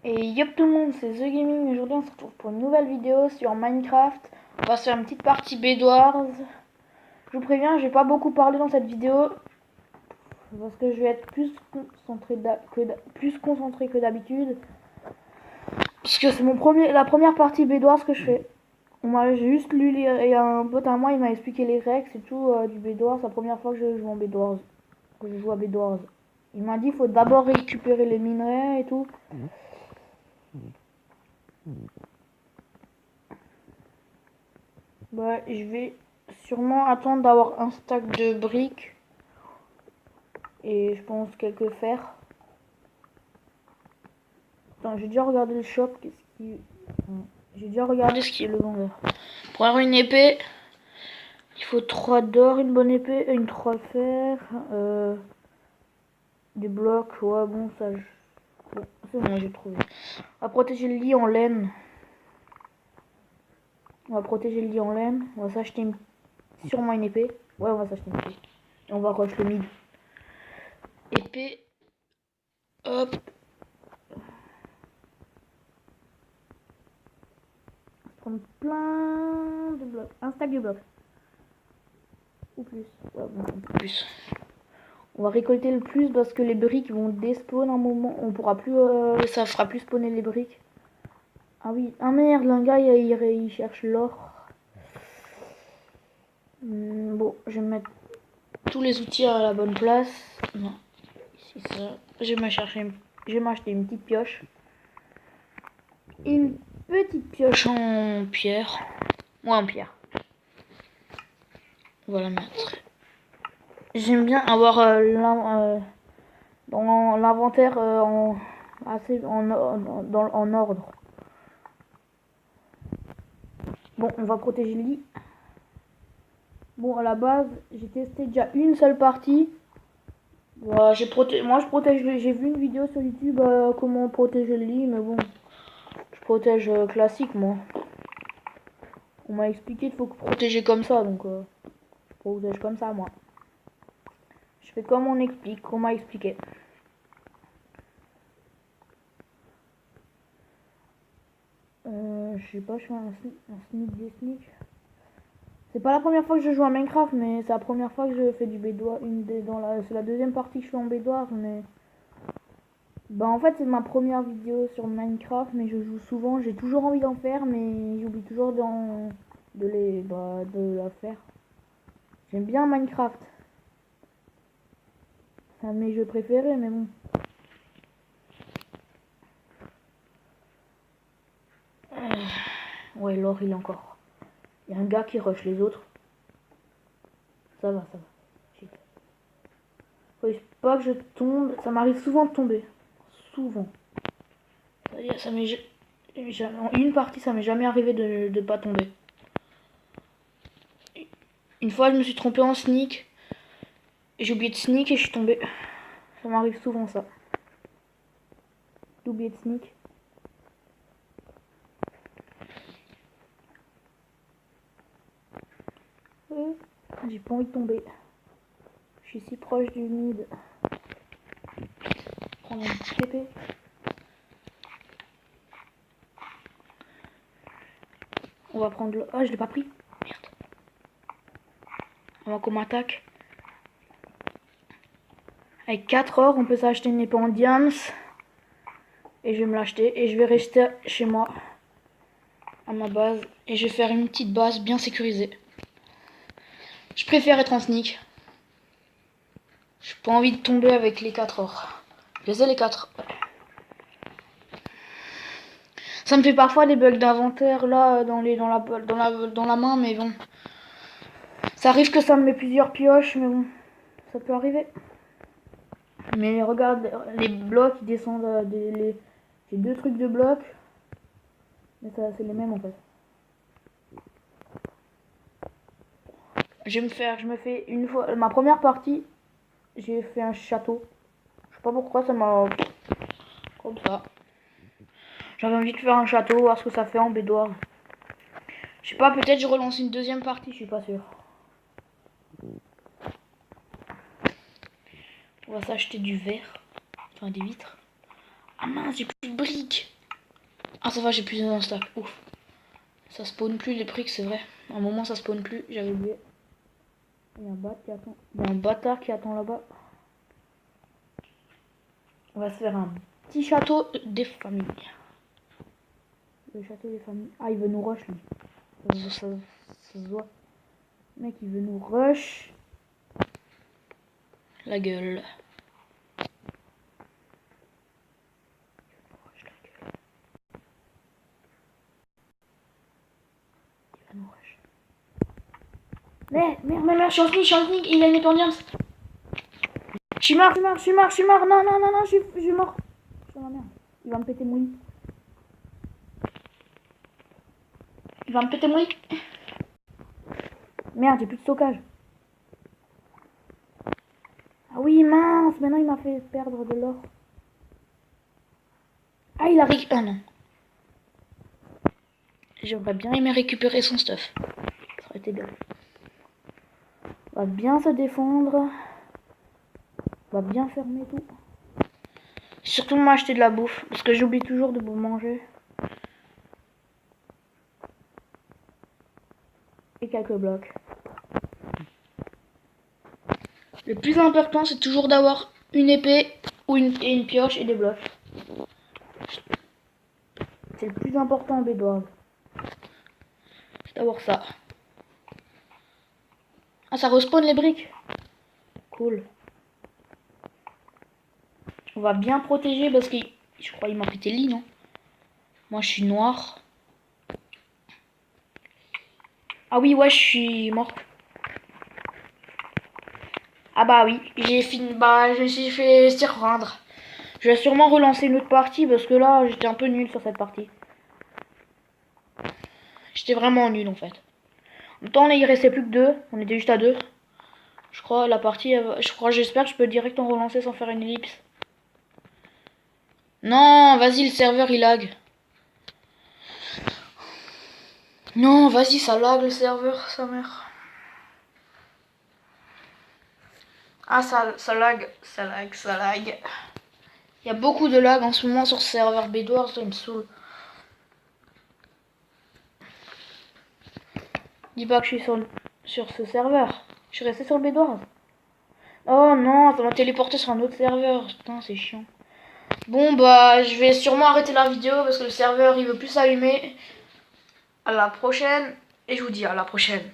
Et yop tout le monde, c'est The Gaming. Aujourd'hui on se retrouve pour une nouvelle vidéo sur Minecraft. On va se faire une petite partie Bedwars. Je vous préviens, je vais pas beaucoup parler dans cette vidéo parce que je vais être plus concentré que d'habitude. Parce que c'est la première partie Bedwars que je fais. J'ai juste lu et un pote à moi il m'a expliqué les règles et tout du Bedwars. C'est la première fois que je joue en Bedwars. Que je joue à Bedwars. Il m'a dit il faut d'abord récupérer les minerais et tout. Bah, je vais sûrement attendre d'avoir un stack de briques et je pense quelques fers. Attends, j'ai déjà regardé le shop. J'ai déjà regardé ce qui est le vendeur. Pour avoir une épée, il faut 3 d'or, une bonne épée, une 3 fer, des blocs. Ouais, bon, ça. Bon, c'est bon, j'ai trouvé. On va protéger le lit en laine. On va protéger le lit en laine. On va s'acheter sûrement une épée. Ouais, on va s'acheter une épée. Et on va rush le mid. Épée. Hop. Prendre plein de blocs. Un stack de blocs. Ou plus. Ouais, bon, un peu plus. On va récolter le plus parce que les briques vont despawn un moment. On pourra plus. Ça fera plus spawner les briques. Ah oui. Ah merde, un gars il cherche l'or. Bon, je vais mettre tous les outils à la bonne place. Non. Ici ça. Je vais m'acheter une petite pioche. Une petite pioche en pierre. Ouais, en pierre. On va la mettre. J'aime bien avoir dans l'inventaire en ordre. Bon, on va protéger le lit. Bon, à la base, j'ai testé déjà une seule partie. Moi, je protège. J'ai vu une vidéo sur YouTube comment protéger le lit, mais bon, je protège classique moi. On m'a expliqué qu'il faut protéger comme ça, donc je protège comme ça moi. Je fais comme on m'a expliqué. Je sais pas, je fais un sneak des sneak. C'est pas la première fois que je joue à Minecraft, mais c'est la première fois que je fais du bédouard. C'est la deuxième partie que je fais en bédouard, mais bah en fait c'est ma première vidéo sur Minecraft, mais je joue souvent. J'ai toujours envie d'en faire, mais j'oublie toujours de la faire. J'aime bien Minecraft. C'est un de mes jeux préférés, mais bon. Ouais, l'or il est encore. Il y a un gars qui rush les autres. Ça va, ça va. Shit. Faut pas que je tombe. Ça m'arrive souvent de tomber. Souvent. Ça m'est en une partie, ça m'est jamais arrivé de pas tomber. Une fois, je me suis trompé en sneak. J'ai oublié de sneak et je suis tombé. Ça m'arrive souvent, ça. D'oublier de sneak. J'ai pas envie de tomber. Je suis si proche du mid. Prendre une petite épée. On va prendre le... Ah, je l'ai pas pris. Merde. Avant qu'on m'attaque. Avec 4 or, on peut s'acheter une épée en diams. Et je vais me l'acheter. Et je vais rester chez moi. À ma base. Et je vais faire une petite base bien sécurisée. Je préfère être en sneak. J'ai pas envie de tomber avec les 4 or. Je les ai les 4. Ça me fait parfois des bugs d'inventaire là dans la main, mais bon. Ça arrive que ça me met plusieurs pioches, mais bon. Ça peut arriver. Mais regarde, les blocs ils descendent j'ai 2 trucs de blocs. Mais ça c'est les mêmes en fait. Je me fais une fois. Ma première partie, j'ai fait un château. Je sais pas pourquoi ça m'a. Comme ça. J'avais envie de faire un château, voir ce que ça fait en bédouard. Je sais pas, peut-être je relance une deuxième partie, je suis pas sûr. On va s'acheter du verre. Enfin des vitres. Ah mince, j'ai plus de briques. Ah ça va, j'ai plus d'un stack. Ouf. Ça spawn plus les briques, c'est vrai. À un moment ça spawn plus, j'avais oublié. Il y a un bâtard qui attend. Il y a un bâtard qui attend là-bas. On va se faire un petit château des familles. Le château des familles. Ah, il veut nous rush lui. Ça se voit. Le mec, il veut nous rush. La gueule. Il va nous rush. Merde, je suis en sneak, il a une étoile. Je suis mort. Non, je suis mort. Je suis dans la merde. Il va me péter mon lit. Merde, j'ai plus de stockage. Ah oui, mince, maintenant il m'a fait perdre de l'or. Ah, il a récupéré. Ah non. J'aurais bien aimé récupérer son stuff. Ça aurait été bien. On va bien se défendre. On va bien fermer tout. Surtout m'acheter de la bouffe. Parce que j'oublie toujours de manger. Et quelques blocs. Le plus important, c'est toujours d'avoir une épée ou une pioche et des blocs. C'est le plus important en Bedwars. C'est d'avoir ça. Ah, ça respawn les briques. Cool. On va bien protéger parce que je crois qu'il m'a pété le lit, non? Moi, je suis noir. Ah oui, ouais, je suis mort. Ah bah oui, j'ai fini. Bah, je me suis fait surprendre. Je vais sûrement relancer une autre partie parce que là, j'étais un peu nul sur cette partie. J'étais vraiment nul en fait. En même temps, là, il restait plus que 2. On était juste à 2. Je crois la partie. J'espère que je peux direct en relancer sans faire une ellipse. Non, vas-y, le serveur il lag. Non, vas-y, ça lag le serveur, sa mère. Ah, ça lag. Il y a beaucoup de lag en ce moment sur ce serveur Bedwars, ça me saoule. Dis pas que je suis sur ce serveur. Je suis resté sur le Bedwars. Oh non, ça m'a téléporté sur un autre serveur. Putain, c'est chiant. Bon, bah, je vais sûrement arrêter la vidéo parce que le serveur il veut plus s'allumer. À la prochaine. Et je vous dis à la prochaine.